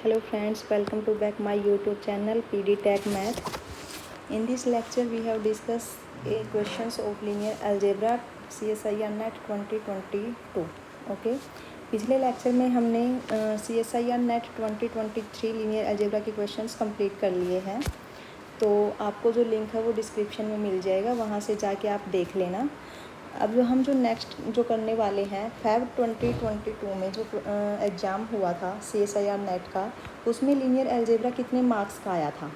Hello friends, welcome to back my YouTube channel PD Tech Math. In this lecture we have discussed questions of linear algebra CSIR NET 2022. Okay. पिछले lecture में हमने CSIR NET 2023 linear algebra के questions complete कर लिए हैं। तो आपको जो लिंक है वो डिस्क्रिप्शन में मिल जाएगा, वहाँ से जाके आप देख लेना। अब हम जो नेक्स्ट जो करने वाले हैं फेब 2022 में जो एग्ज़ाम हुआ था CSIR नेट का, उसमें लीनियर अलजेब्रा कितने मार्क्स का आया था।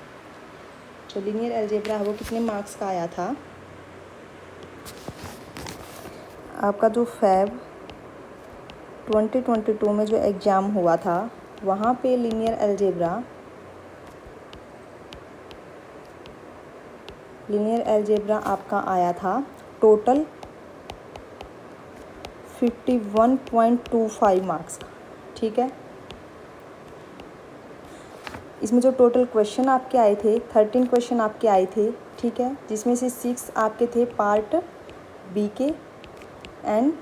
जो लीनियर अलजेब्रा है वो कितने मार्क्स का आया था। आपका जो फेब 2022 में जो एग्ज़ाम हुआ था वहाँ पे लीनियर अलजेब्रा आपका आया था टोटल 51.25 मार्क्स का। ठीक है। इसमें जो टोटल क्वेश्चन आपके आए थे 13 क्वेश्चन आपके आए थे। ठीक है, जिसमें से 6 आपके थे पार्ट बी के एंड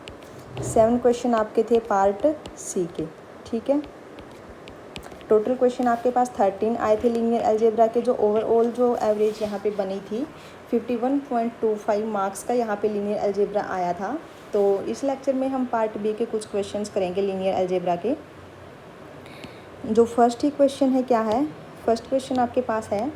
7 क्वेश्चन आपके थे पार्ट सी के। ठीक है, टोटल क्वेश्चन आपके पास 13 आए थे लीनियर अलजेब्रा के। जो ओवरऑल जो एवरेज यहाँ पे बनी थी 51.25 मार्क्स का यहाँ पे लीनियर अलजेब्रा आया था। तो इस लेक्चर में हम पार्ट बी के कुछ क्वेश्चंस करेंगे लीनियर अलजेब्रा के। जो फर्स्ट ही क्वेश्चन है क्या है, फर्स्ट क्वेश्चन आपके पास है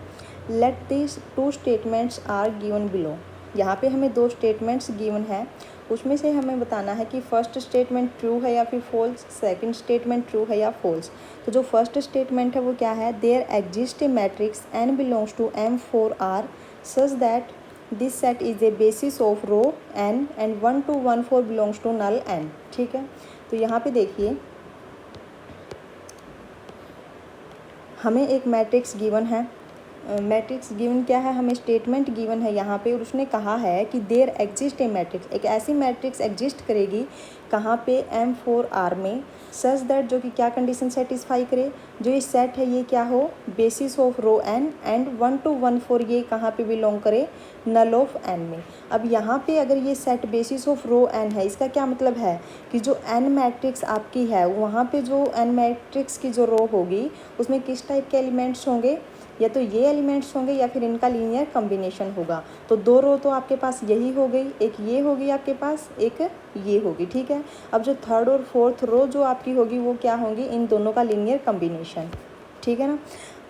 let this two statements are given below. यहाँ पे हमें दो स्टेटमेंट्स गिवन है, उसमें से हमें बताना है कि फर्स्ट स्टेटमेंट ट्रू है या फिर फॉल्स, सेकंड स्टेटमेंट ट्रू है या फॉल्स। तो जो फर्स्ट स्टेटमेंट है वो क्या है, there exist a matrix N belongs to M4R such that this set is a basis of row n and 1 to 1 4 belongs to null n। ठीक है, तो यहाँ पे देखिए हमें एक मैट्रिक्स गिवन है। मैट्रिक्स गिवन क्या है, हमें स्टेटमेंट गिवन है यहाँ पे, और उसने कहा है कि देयर एग्जिस्ट ए मैट्रिक्स, एक ऐसी मैट्रिक्स एग्जिस्ट करेगी कहाँ पे M4R में सच दैट, जो कि क्या कंडीशन सेटिस्फाई करे, जो ये सेट है ये क्या हो, basis of row n and 1 to 1 4 ये कहाँ पे बिलोंग करे, नल ऑफ n में। अब यहाँ पे अगर ये set basis of row n है, इसका क्या मतलब है कि जो n मैट्रिक्स आपकी है वहाँ पे जो n मैट्रिक्स की जो रो होगी उसमें किस टाइप के एलिमेंट्स होंगे, या तो ये एलिमेंट्स होंगे या फिर इनका लीनियर कॉम्बिनेशन होगा। तो दो रो तो आपके पास यही हो गई, एक ये होगी आपके पास, एक ये होगी। ठीक है, अब जो थर्ड और फोर्थ रो जो आपकी होगी वो क्या होंगी, इन दोनों का लीनियर कॉम्बिनेशन। ठीक है ना।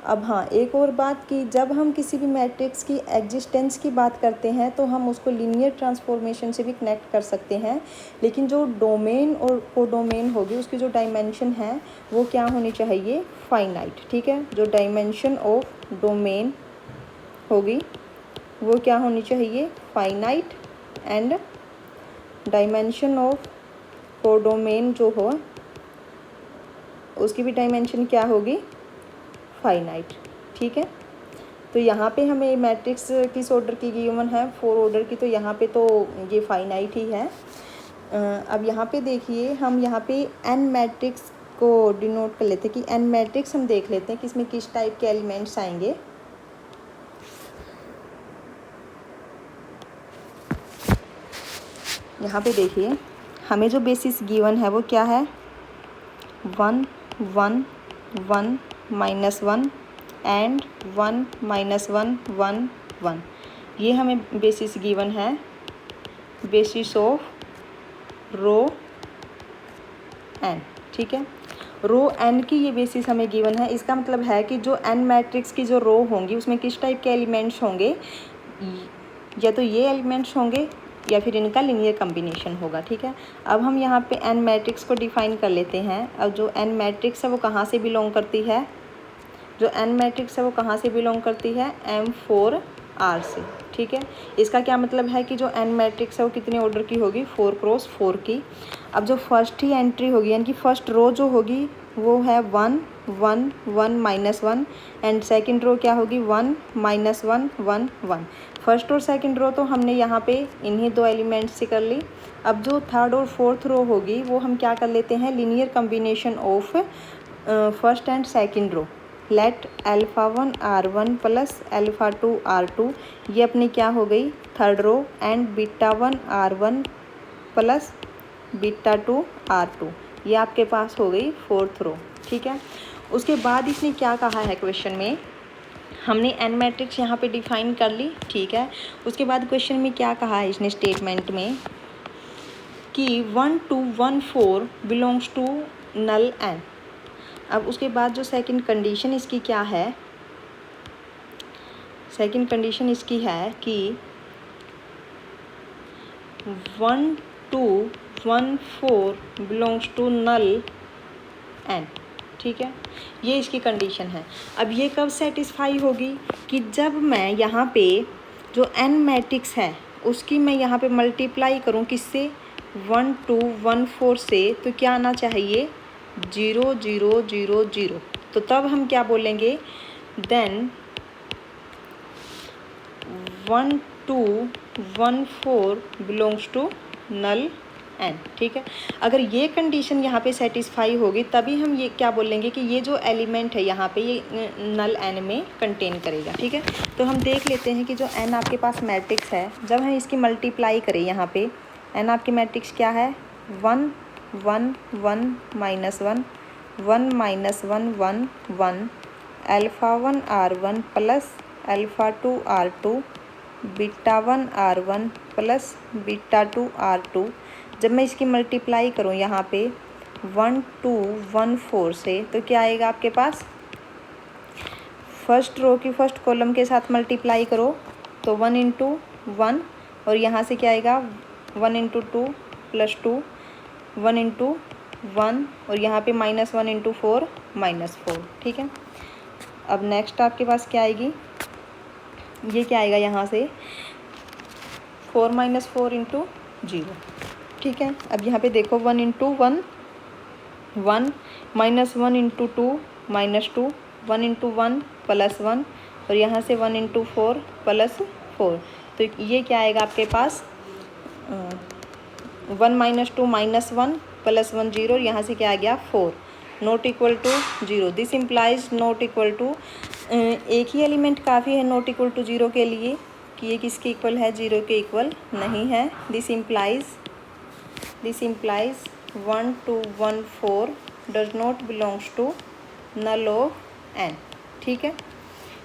अब हाँ, एक और बात कि जब हम किसी भी मैट्रिक्स की एग्जिस्टेंस की बात करते हैं तो हम उसको लीनियर ट्रांसफॉर्मेशन से भी कनेक्ट कर सकते हैं, लेकिन जो डोमेन और कोडोमेन होगी उसकी जो डायमेंशन है वो क्या होनी चाहिए, फाइनाइट। ठीक है, जो डायमेंशन ऑफ डोमेन होगी वो क्या होनी चाहिए, finite, and dimension of codomain जो हो उसकी भी डायमेंशन क्या होगी, फाइनाइट। ठीक है, तो यहाँ पे हमें मैट्रिक्स किस ऑर्डर की गिवन है, 4 ऑर्डर की, तो यहाँ पे तो ये फाइनाइट ही है। अब यहाँ पे देखिए हम यहाँ पे एन मैट्रिक्स को डिनोट कर लेते हैं कि एन मैट्रिक्स हम देख लेते हैं कि इसमें किस टाइप के एलिमेंट्स आएंगे। यहाँ पे देखिए हमें जो बेसिस गिवन है वो क्या है, 1 1 1 -1 एंड 1 -1 1 1, ये हमें बेसिस गिवन है, बेसिस ऑफ रो n। ठीक है, रो n की ये बेसिस हमें गिवन है। इसका मतलब है कि जो n मैट्रिक्स की जो रो होंगी उसमें किस टाइप के एलिमेंट्स होंगे, या तो ये एलिमेंट्स होंगे या फिर इनका लीनियर कॉम्बिनेशन होगा। ठीक है, अब हम यहाँ पे n मैट्रिक्स को डिफाइन कर लेते हैं। अब जो n मैट्रिक्स है वो कहाँ से बिलोंग करती है, जो n मैट्रिक्स है वो कहाँ से बिलोंग करती है, M4R से। ठीक है, इसका क्या मतलब है कि जो n मैट्रिक्स है वो कितने ऑर्डर की होगी, 4 क्रॉस 4 की। अब जो फर्स्ट ही एंट्री होगी यानी कि फर्स्ट रो जो होगी वो है 1 1 1 -1 एंड सेकंड रो क्या होगी, 1 -1 1 1। फर्स्ट और सेकंड रो तो हमने यहाँ पे इन्हीं दो एलिमेंट्स से कर ली। अब जो थर्ड और फोर्थ रो होगी वो हम क्या कर लेते हैं, linear combination of first and second row. Let α1 R1 plus α2 R2, ये अपनी क्या हो गई, third row, and β1 R1 plus β2 R2, ये आपके पास हो गई फोर्थ रो। ठीक है, उसके बाद इसने क्या कहा है क्वेश्चन में, हमने एन मैट्रिक्स यहाँ पे डिफाइन कर ली, ठीक है। उसके बाद क्वेश्चन में क्या कहा है इसने स्टेटमेंट में कि 1 2 1 4 बिलोंग्स टू नल एन। अब उसके बाद जो सेकंड कंडीशन इसकी क्या है, सेकंड कंडीशन इसकी है कि 1 2 1 4 बिलोंग्स टू नल एन, ठीक है। ये इसकी कंडीशन है। अब ये कब सेटिस्फाई होगी कि जब मैं यहाँ पे जो एन मैट्रिक्स है उसकी मैं यहाँ पे मल्टीप्लाई करूँ किससे, 1 2 1 4 से, तो क्या आना चाहिए 0 0 0 0। तो तब हम क्या बोलेंगे, then 1 2 1 4 belongs to null N, ठीक है। अगर ये कंडीशन यहाँ पे सेटिस्फाई होगी तभी हम ये क्या बोलेंगे कि ये जो एलिमेंट है यहाँ पे ये नल एन में कंटेन करेगा, ठीक है। तो हम देख लेते हैं कि जो एन आपके पास मैट्रिक्स है, जब हम इसकी मल्टीप्लाई करें यहाँ पे, एन आपकी मैट्रिक्स क्या है 1 1 1 -1 1 -1 1 1 alpha 1 R1 plus alpha 2 R2 beta 1 R1 plus beta 2 R2। जब मैं इसकी मल्टीप्लाई करूँ यहाँ पे 1 2 1 4 से, तो क्या आएगा आपके पास, फर्स्ट रो की फर्स्ट कॉलम के साथ मल्टीप्लाई करो तो 1 इंटू 1, और यहाँ से क्या आएगा 1 इंटू 2 प्लस 2 1 इंटू 1, और यहाँ पे -1 इंटू 4 -4, ठीक है। अब नेक्स्ट आपके पास क्या आएगी, ये क्या आएगा यहाँ से 4 - 4 इंटू 0, ठीक है। अब यहाँ पे देखो 1 इंटू 1 1 -1 इंटू 2 -2 1 इंटू 1 +1, और यहाँ से 1 इंटू 4 +4। तो ये क्या आएगा आपके पास 1 - 2 -1 +1 0, और यहाँ से क्या आ गया 4, not equal to 0। This implies not equal to, एक ही एलिमेंट काफ़ी है नॉट इक्वल टू 0 के लिए कि ये किसके इक्वल है, 0 के इक्वल नहीं है। This implies 1 2 1 4 does not belongs to null of N, ठीक है।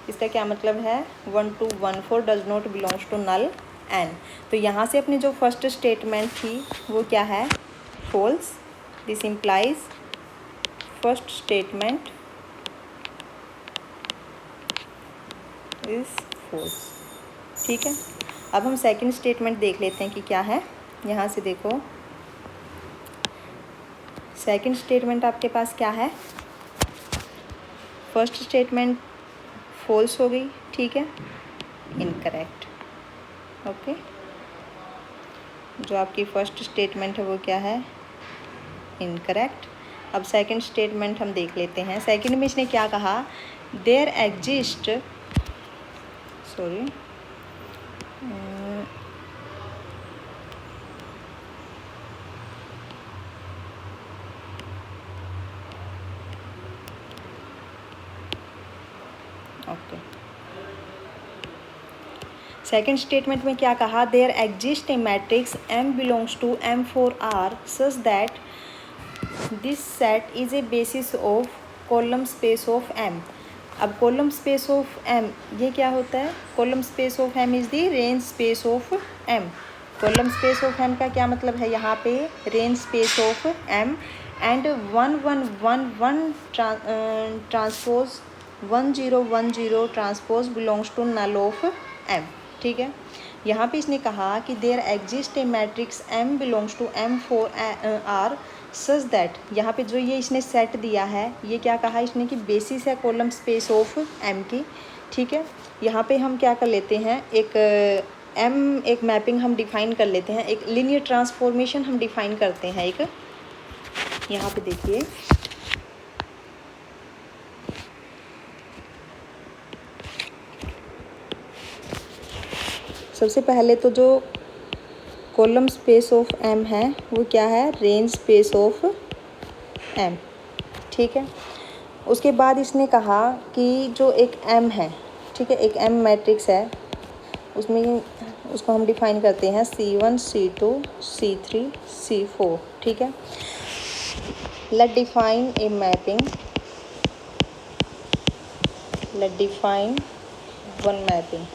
इसका क्या मतलब है 1 2 1 4 does not belongs to null N. तो यहाँ से अपनी जो फर्स्ट स्टेटमेंट थी वो क्या है, false. This implies first statement is false, ठीक है। अब हम सेकंड स्टेटमेंट देख लेते हैं कि क्या है। यहाँ से देखो सेकंड स्टेटमेंट आपके पास क्या है, फर्स्ट स्टेटमेंट फॉल्स हो गई, ठीक है, इनकरेक्ट, ओके। जो आपकी फर्स्ट स्टेटमेंट है वो क्या है, इनकरेक्ट। अब सेकंड स्टेटमेंट हम देख लेते हैं। सेकंड में इसने क्या कहा, there exist, sorry okay, second statement में क्या कहा, there exist a matrix M belongs to M4R such that this set is a basis of column space of M। अब कॉलम स्पेस ऑफ M ये क्या होता है, column space of M is the range space of M। Column space of M का क्या मतलब है, यहाँ पे range space of M and 1 1 1 1 transpose 1 0 1 0 transpose belongs to null of M, ठीक है। यहाँ पे इसने कहा कि there exist a matrix M belongs to M4R such that, यहाँ पे जो ये इसने सेट दिया है ये क्या कहा इसने कि बेसिस है कॉलम स्पेस ऑफ M की, ठीक है। यहाँ पे हम क्या कर लेते हैं, एक मैपिंग हम डिफाइन कर लेते हैं, एक लीनियर ट्रांसफॉर्मेशन हम डिफाइन करते हैं एक। यहाँ पे देखिए सबसे पहले तो जो कॉलम स्पेस ऑफ M है वो क्या है, रेंज स्पेस ऑफ M, ठीक है। उसके बाद इसने कहा कि जो एक M है, ठीक है, एक M मैट्रिक्स है, उसमें उसको हम डिफाइन करते हैं C1 C2 C3 C4, ठीक है। Let define a mapping let define one mapping,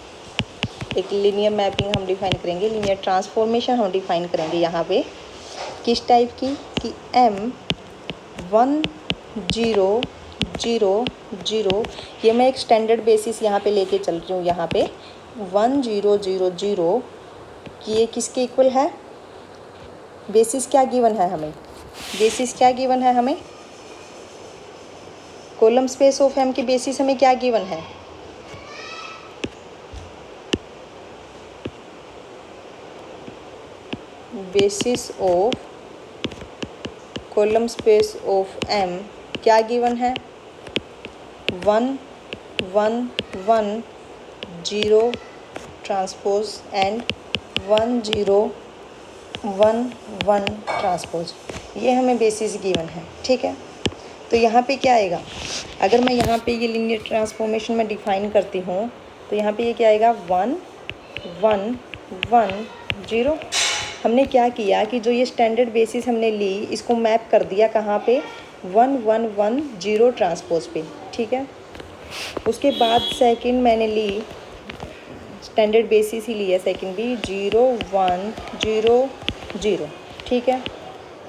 एक लीनियर मैपिंग हम डिफाइन करेंगे, लीनियर ट्रांसफॉर्मेशन हम डिफाइन करेंगे यहाँ पे किस टाइप की कि m 1 0 0 0, ये मैं एक स्टैंडर्ड बेसिस यहाँ पे लेके चल रही हूँ, यहाँ पे 1 0 0 0 कि ये किसके इक्वल है, बेसिस क्या गिवन है हमें, बेसिस क्या गिवन है हमें, कॉलम स्पेस ऑफ m की बेसिस हमें क्या गिवन है, basis of column space of m क्या गिवन है, 1 1 1 0 ट्रांसपोज एंड 1 0 1 1 ट्रांसपोज, ये हमें बेसिस गिवन है। ठीक है, तो यहाँ पे क्या आएगा, अगर मैं यहाँ पे ये लीनियर ट्रांसफॉर्मेशन में डिफाइन करती हूँ तो यहाँ पे ये क्या आएगा 1 1 1 0। हमने क्या किया कि जो ये स्टैंडर्ड बेसिस हमने ली इसको मैप कर दिया कहाँ पे, 1 1 1 0 ट्रांसपोज पे। ठीक है, उसके बाद सेकंड मैंने ली स्टैंडर्ड बेसिस ही लिया सेकंड भी 0 1 0 0। ठीक है,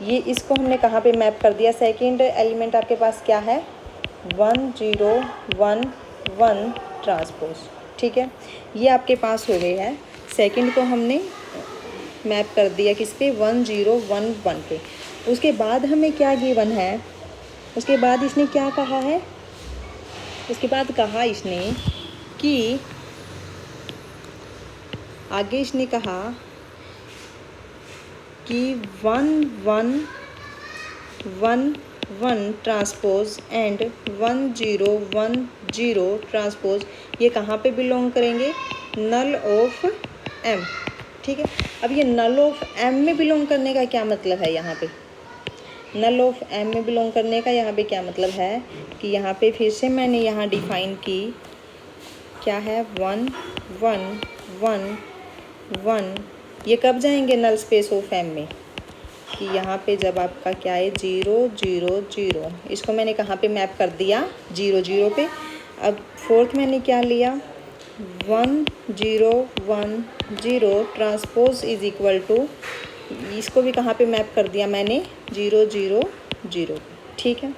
ये इसको हमने कहाँ पे मैप कर दिया, सेकंड एलिमेंट आपके पास क्या है 1 0 1 1 ट्रांसपोज। ठीक है, ये आपके पास हो गए है, सेकंड को हमने मैप कर दिया किस पे 1 0 1 1 पे। उसके बाद हमें क्या गिवन है, उसके बाद इसने क्या कहा है, उसके बाद कहा इसने कि आगे इसने कहा कि 1 1 1 1 ट्रांसपोज एंड 1 0 1 0 ट्रांसपोज, ये कहाँ पे बिलोंग करेंगे, नल ऑफ m। ठीक है, अब ये नल ऑफ m में बिलोंग करने का क्या मतलब है, यहाँ पे नल ऑफ m में बिलोंग करने का यहाँ पे क्या मतलब है कि यहाँ पे फिर से मैंने यहाँ डिफाइन की क्या है 1 1 1 1, ये कब जाएंगे नल स्पेस ऑफ m में कि यहाँ पे जब आपका क्या है 0 0 0, इसको मैंने कहाँ पे मैप कर दिया 0 0 पे। अब फोर्थ मैंने क्या लिया 1 0 1 0 ट्रांसपोज इज इक्वल टू, इसको भी कहाँ पे मैप कर दिया मैंने 0 0 0। ठीक है,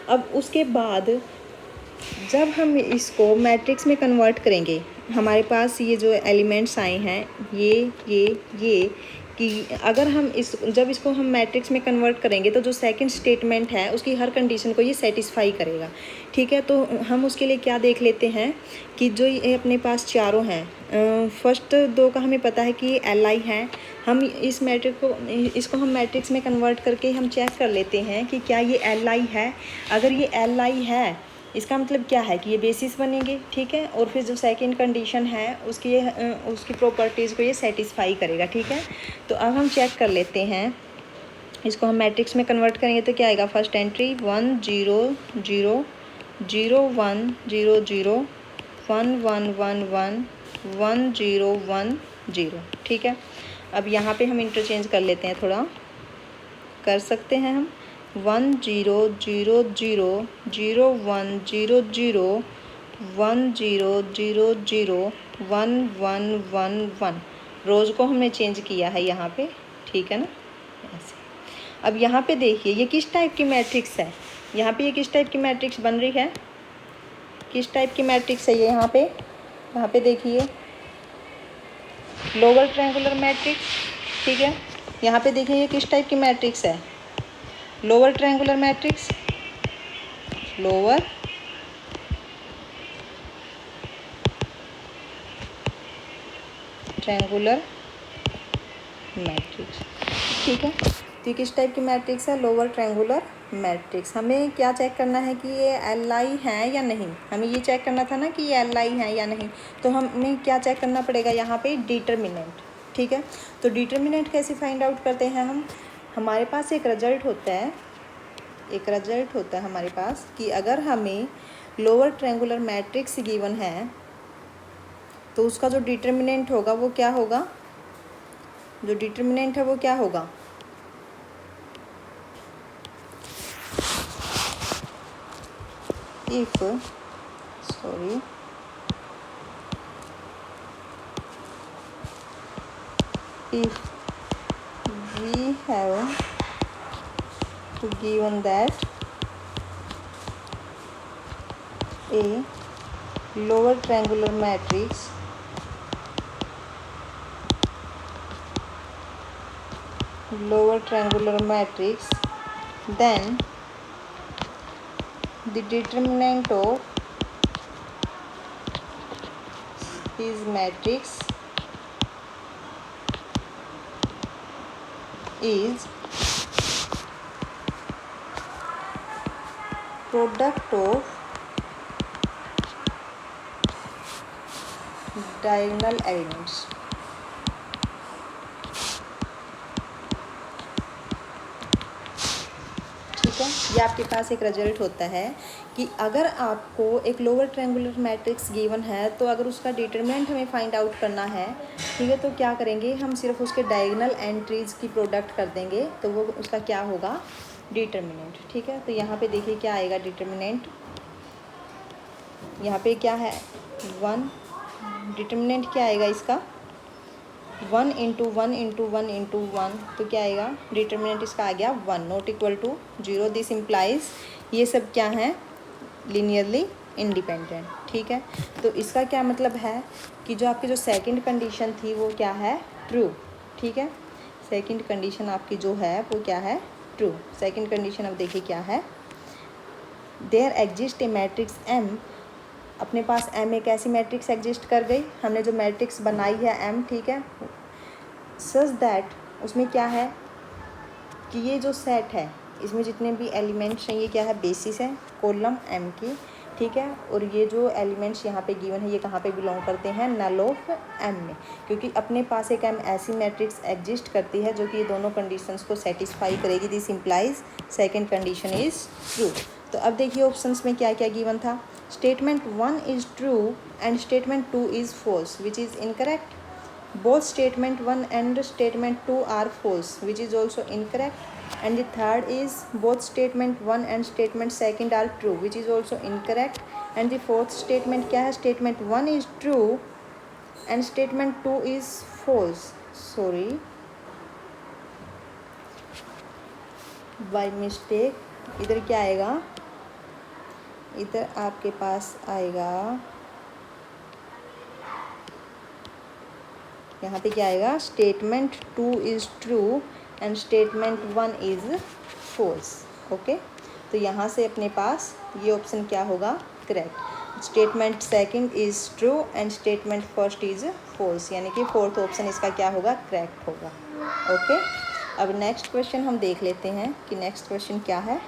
अब उसके बाद जब हम इसको मैट्रिक्स में कन्वर्ट करेंगे, हमारे पास ये जो एलिमेंट्स आए हैं ये कि अगर हम जब इसको हम मैट्रिक्स में कन्वर्ट करेंगे तो जो सेकंड स्टेटमेंट है उसकी हर कंडीशन को ये सेटिस्फाई करेगा। ठीक है, तो हम उसके लिए क्या देख लेते हैं कि जो ये अपने पास चारों हैं, फर्स्ट दो का हमें पता है कि li है, हम इस मैट्रिक्स को इसको हम मैट्रिक्स में कन्वर्ट करके हम चेक कर लेते हैं कि क्या ये li है। अगर ये li है इसका मतलब क्या है कि ये बेसिस बनेंगे। ठीक है, और फिर जो सेकंड कंडीशन है उसकी प्रॉपर्टीज़ को ये सेटिस्फाई करेगा। ठीक है, तो अब हम चेक कर लेते हैं, इसको हम मैट्रिक्स में कन्वर्ट करेंगे तो क्या आएगा, फर्स्ट एंट्री 1 0 0 0 1 0 0 1 1 1 1 1 0 1 0। ठीक है, अब यहाँ पे हम इंटरचेंज कर लेते हैं, थोड़ा कर सकते हैं हम 1 0 0 0 0 1 0 0 1 0 0 0 1 1 1 1, रोज़ को हमने चेंज किया है यहाँ पे। ठीक है ना, ऐसे। अब यहाँ पे देखिए ये किस टाइप की मैट्रिक्स है, यहाँ पे ये किस टाइप की मैट्रिक्स बन रही है, किस टाइप की मैट्रिक्स है ये यहाँ पे देखिए लोअर ट्रायंगुलर मैट्रिक्स। ठीक है, यहाँ पे देखिए ये किस टाइप की मैट्रिक्स है, lower triangular matrix, lower triangular matrix. ठीक है, तो ये किस टाइप की मैट्रिक्स है, लोअर ट्रायंगुलर मैट्रिक्स। हमें क्या चेक करना है कि ये li है या नहीं, हमें ये चेक करना था ना कि ये li है या नहीं, तो हमें क्या चेक करना पड़ेगा यहाँ पे डिटर्मिनेंट। ठीक है, तो डिटर्मिनेंट कैसे फाइंड आउट करते हैं हम, हमारे पास एक रिजल्ट होता है हमारे पास कि अगर हमें लोअर ट्रायंगुलर मैट्रिक्स गिवन है तो उसका जो डिटर्मिनेंट होगा वो क्या होगा, जो डिटर्मिनेंट है वो क्या होगा, if sorry, if we have given that a lower triangular matrix then the determinant of this matrix is product of diagonal elements. ठीक है, ये आपके पास एक रिजल्ट होता है कि अगर आपको एक लोअर ट्रायंगुलर मैट्रिक्स गिवन है तो अगर उसका डिटरमिनेंट हमें फाइंड आउट करना है, ठीक है, तो क्या करेंगे हम, सिर्फ उसके डायगोनल एंट्रीज की प्रोडक्ट कर देंगे तो वो उसका क्या होगा, डिटरमिनेंट। ठीक है, तो यहाँ पे देखिए क्या आएगा डिटरमिनेंट, यहाँ पे क्या है 1, डिटरमिनेंट क्या आएगा इसका 1 इंटू 1 इंटू 1 इंटू 1, तो क्या आएगा डिटरमिनेंट इसका आ गया 1 not equal to 0। This implies ये सब क्या है, लीनियरली इंडिपेंडेंट। ठीक है, तो इसका क्या मतलब है कि जो आपकी जो सेकंड कंडीशन थी वो क्या है, ट्रू। ठीक है, सेकंड कंडीशन आपकी जो है वो क्या है, ट्रू। सेकंड कंडीशन अब देखिए क्या है, there exist a matrix M, अपने पास एम एक ऐसी मैट्रिक्स एग्जिस्ट कर गई, हमने जो मैट्रिक्स बनाई है एम, ठीक है, सच दैट उसमें क्या है कि ये जो सेट है इसमें जितने भी एलिमेंट्स हैं ये क्या है, बेसिस है कॉलम एम की। ठीक है, और ये जो एलिमेंट्स यहाँ पे गिवन है ये कहाँ पे बिलोंग करते हैं, नल ऑफ एम में, क्योंकि अपने पास एक एम ऐसी मैट्रिक्स एग्जिस्ट करती है जो कि ये दोनों कंडीशंस को सेटिस्फाई करेगी। This implies second condition is true. तो अब देखिए ऑप्शंस में क्या क्या गिवन था, statement 1 is true and statement 2 is false which is incorrect, both statement 1 and statement 2 are false which is also incorrect, and the third is both statement 1 and statement second are true which is also incorrect, and the fourth statement क्या है, statement 1 is true and statement 2 is false, sorry by mistake इधर क्या आएगा, इधर आपके पास आएगा, यहाँ पे क्या आएगा, statement 2 is true and statement 1 is false. Okay, तो यहाँ से अपने पास ये ऑप्शन क्या होगा, correct, statement second is true and statement first is false, यानी कि फोर्थ ऑप्शन इसका क्या होगा, करेक्ट होगा। ओके, अब नेक्स्ट क्वेश्चन हम देख लेते हैं कि नेक्स्ट क्वेश्चन क्या है।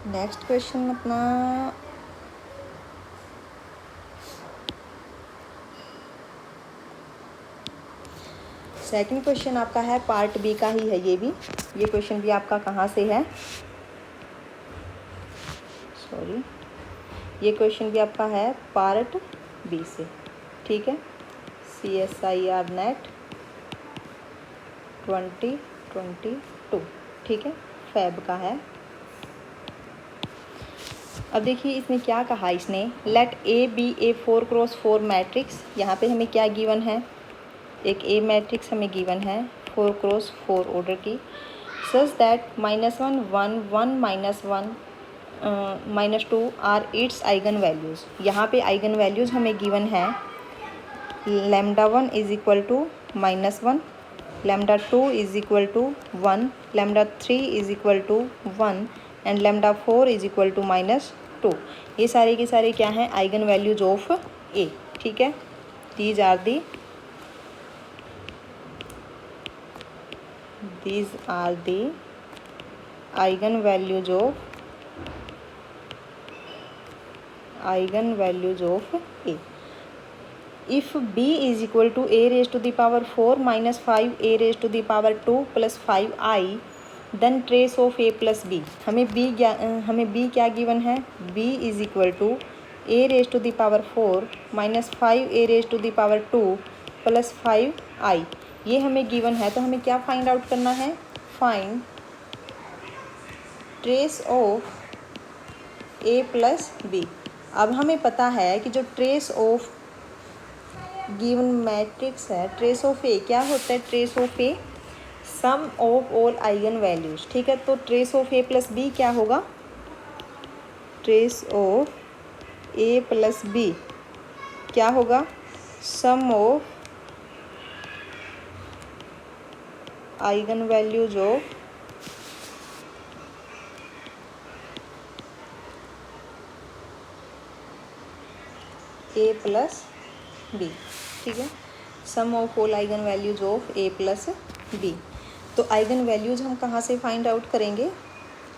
नेक्स्ट क्वेश्चन अपना सेकंड क्वेश्चन आपका है, पार्ट बी का ही है ये क्वेश्चन भी आपका कहाँ से है, सॉरी, ये क्वेश्चन भी आपका है पार्ट बी से। ठीक है, CSIR नेट 2022, ठीक है, फैब का है। अब देखिए इसमें क्या कहा इसने, let A B A 4x4 matrix, यहाँ पे हमें क्या गिवन है, एक ए मैट्रिक्स हमें गिवन है 4x4 ऑर्डर की, such that -1 1 1 -1 -2 are its eigen values. यहाँ पे आइगन वैल्यूज़ हमें गिवन है, λ1 is equal to -1, λ2 is equal to 1, λ3 is equal to 1 and λ4 is equal to -2। ये सारे के सारे क्या हैं, आइगन वैल्यूज ऑफ ए। ठीक है, these are the eigen values of a. If b is equal to a raised to the power 4 minus 5 a raised to the power 2 plus 5i, then trace of a plus b। हमें b क्या given है, b is equal to a raised to the power 4 minus 5 a raised to the power 2 plus 5i, ये हमें given है। तो हमें क्या find out करना है, find trace of A plus B. अब हमें पता है कि जो ट्रेस ऑफ गिवन मैट्रिक्स है, ट्रेस ऑफ ए क्या होता है, trace of A sum of all eigen values. ठीक है, तो trace of A plus B क्या होगा, trace of A plus B क्या होगा, sum of eigen values of A plus B. ठीक है, sum of all eigen values of A plus B. तो आइगन वैल्यूज हम कहाँ से फाइंड आउट करेंगे,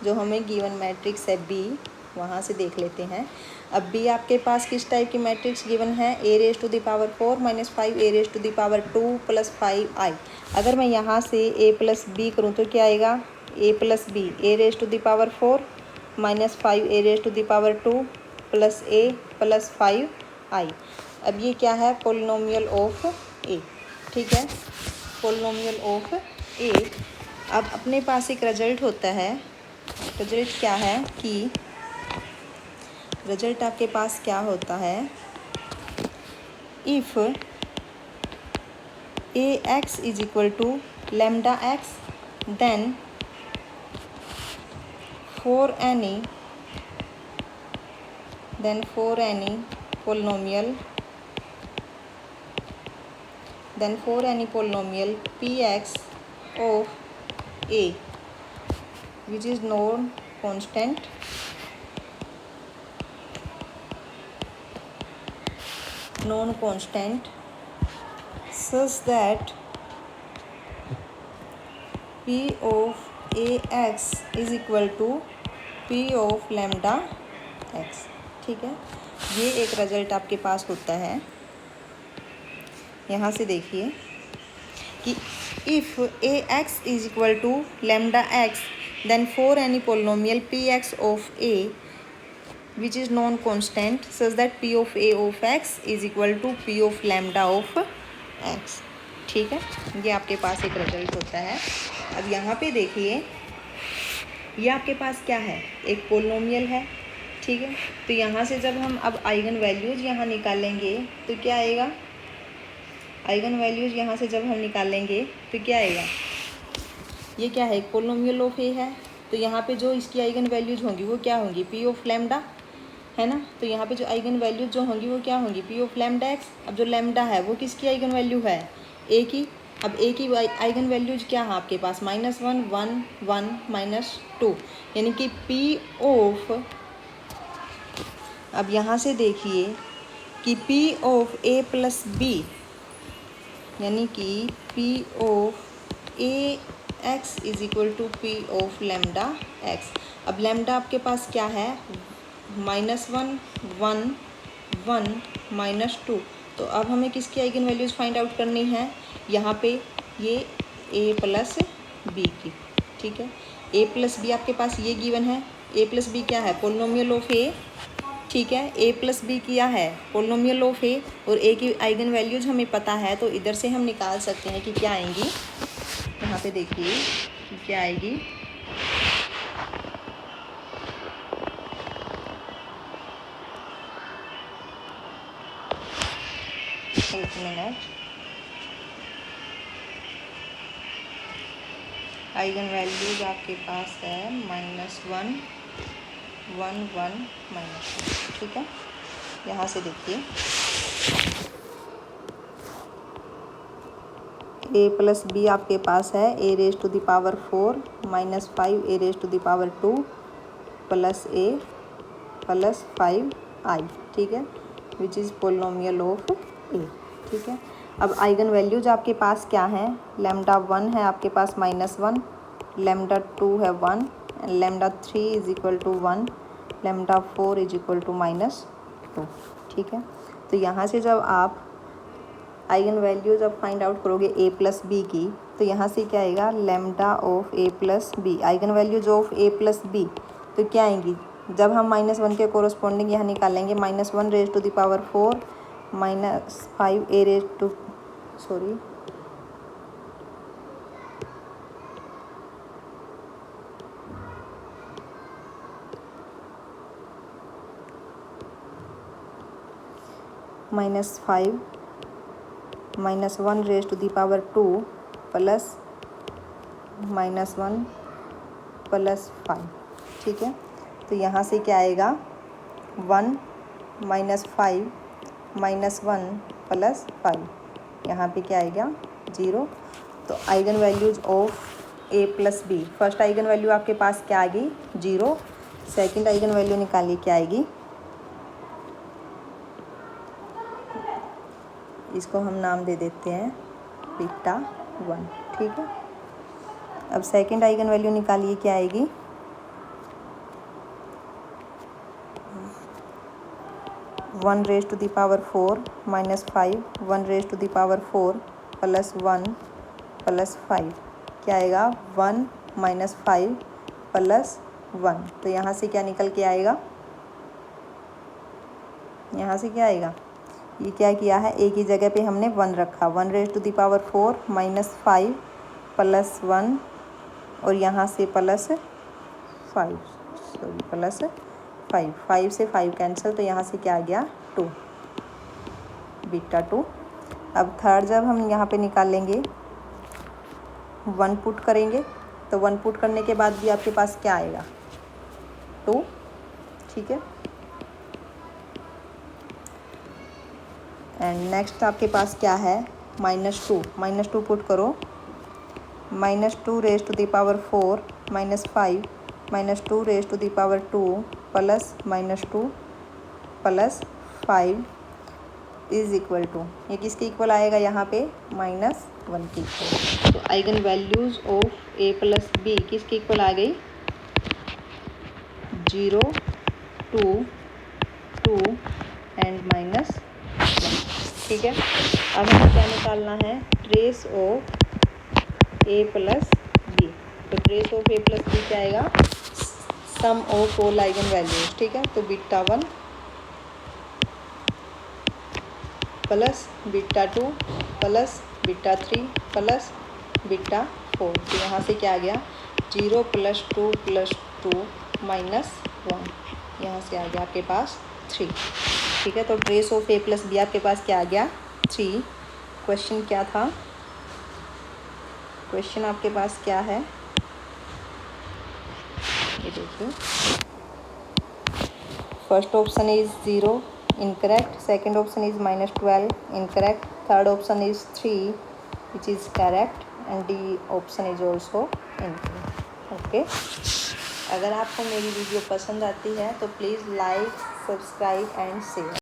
जो हमें गिवन मैट्रिक्स है बी, वहाँ से देख लेते हैं। अब बी आपके पास किस टाइप की मैट्रिक्स गिवन है, A raise to the power 4 minus 5 A raise to the power 2 plus 5 I. अगर मैं यहाँ से ए प्लस बी करूँ तो क्या आएगा, A plus B A raise to the power 4 minus 5 A raise to the power 2 plus A plus 5 I. अब ये क्या है, पोलिनोमियल ऑफ ए। ठीक है, पोलिनोमियल ऑफ ए। अब अपने पास एक रिजल्ट होता है, रिजल्ट क्या है कि रिजल्ट आपके पास क्या होता है, if A X is equal to lambda X then for any polynomial px of a which is known constant such that p of ax is equal to p of lambda x। ठीक है, ये एक result आपके पास होता है। यहाँ से देखिए कि if A X is equal to lambda X then for any polynomial P X of A which is non constant such that P of A of X is equal to P of lambda of X. ठीक है, ये आपके पास एक result होता है। अब यहाँ पे देखिए, ये आपके पास क्या है, एक पोलिनोमियल है। ठीक है, तो यहाँ से जब हम अब आइगन वैल्यूज़ यहाँ निकालेंगे तो क्या आएगा, आइगन वैल्यूज़ यहाँ से जब हम निकालेंगे तो क्या आएगा, ये क्या है, एक पोलिनोमियल ऑफ ए है। तो यहाँ पे जो इसकी आइगन वैल्यूज़ होंगी वो क्या होंगी, पी ऑफ लैम्डा, है ना। तो यहाँ पे जो आइगन वैल्यूज जो होंगी वो क्या होंगी, पी ऑफ लैम्डा एक्स। अब जो लैम्डा है वो किसकी आइगन वैल्यू है, ए की। अब ए की आइगन वैल्यूज क्या है आपके पास, -1 1 1 -2, यानी कि पी ऑफ, अब यहाँ से देखिए कि P of A plus B यानी कि P of A X is equal to P of lambda X. अब लैम्डा आपके पास क्या है, -1 1 1 -2। तो अब हमें किसकी आइगन वैल्यूज़ फाइंड आउट करनी है, यहाँ पे ये ए प्लस बी की। ठीक है, ए प्लस बी आपके पास ये गिवन है, ए प्लस बी क्या है, पोलिनोमियल ऑफ ए। ठीक है, ए प्लस बी क्या है, पोलिनोमियल ऑफ ए, और ए की आइगन वैल्यूज हमें पता है, तो इधर से हम निकाल सकते हैं कि क्या आएंगी। यहाँ पे देखिए कि क्या आएगी, एक मिनट, आइगन वैल्यूज आपके पास है -1 1 1 -2। ठीक है, यहाँ से देखिए ए प्लस बी आपके पास है A raise to the power 4 -5 A raise to the power 2 plus A plus 5 I. ठीक है, which is polynomial of A. ठीक है, अब आइगन वैल्यूज आपके पास क्या हैं, लैम्डा 1 है आपके पास -1, लैम्डा 2 है 1, lambda 3 is equal to 1, lambda 4 is equal to -2। ठीक है, तो यहाँ से जब आप आइगन वैल्यूज अब फाइंड आउट करोगे ए प्लस बी की, तो यहाँ से क्या आएगा, lambda of A plus B, eigen values of A plus B तो क्या आएंगी, जब हम -1 के कोरस्पॉन्डिंग यहाँ निकालेंगे, -1 raise to the power 4 -5 A raise to sorry minus 5 minus 1 raise to the power 2 plus minus 1 plus 5, ठीक है। तो यहाँ से क्या आएगा 1 माइनस 5 माइनस 1 प्लस 5, यहाँ पे क्या आएगा 0। तो eigen values of A plus B, first eigen value आपके पास क्या आ गई 0, सेकंड आइगन वैल्यू निकालिए क्या आएगी, इसको हम नाम दे देते हैं बीटा 1, ठीक है। अब सेकंड आइगन वैल्यू निकालिए क्या आएगी, one raise to the power 4 minus 5 1 raise to the power 4 plus 1 plus 5, क्या आएगा 1 माइनस 5 प्लस 1। तो यहाँ से क्या निकल के आएगा, यहाँ से क्या आएगा, ये क्या किया है ए की जगह पे हमने 1 रखा, 1 raise to the power 4 minus 5 plus 1 और यहाँ से प्लस 5, सॉरी प्लस 5 से 5 कैंसिल, तो यहाँ से क्या आ गया 2, बीटा 2। अब थर्ड जब हम यहाँ पे निकालेंगे 1 पुट करेंगे, तो 1 पुट करने के बाद भी आपके पास क्या आएगा 2, ठीक है। एंड नेक्स्ट आपके पास क्या है माइनस टू पुट करो, minus 2 raise to the power 4 minus 5 minus 2 raise to the power 2 plus minus 2 plus 5 is equal to, ये किसके इक्वल आएगा यहाँ पे -1 के इक्वल। तो eigen values of A plus B किसके इक्वल आ गई 0 2 2 एंड -1, ठीक है। अब हमें क्या निकालना है trace of A plus B, तो trace of A plus B क्या आएगा sum of all eigen values, ठीक है। तो beta 1 plus beta 2 plus beta 3 plus beta 4, तो यहाँ से क्या आ गया 0 प्लस 2 प्लस 2 -1, यहाँ से आ गया आपके पास 3, ठीक है। तो trace of A plus B आपके पास क्या आ गया 3। क्वेश्चन क्या था, क्वेश्चन आपके पास क्या है, ये देखिए first option is 0 incorrect, second option is -12 incorrect, third option is 3 which is correct and D option is also incorrect, okay। अगर आपको मेरी वीडियो पसंद आती है तो please like subscribe and share.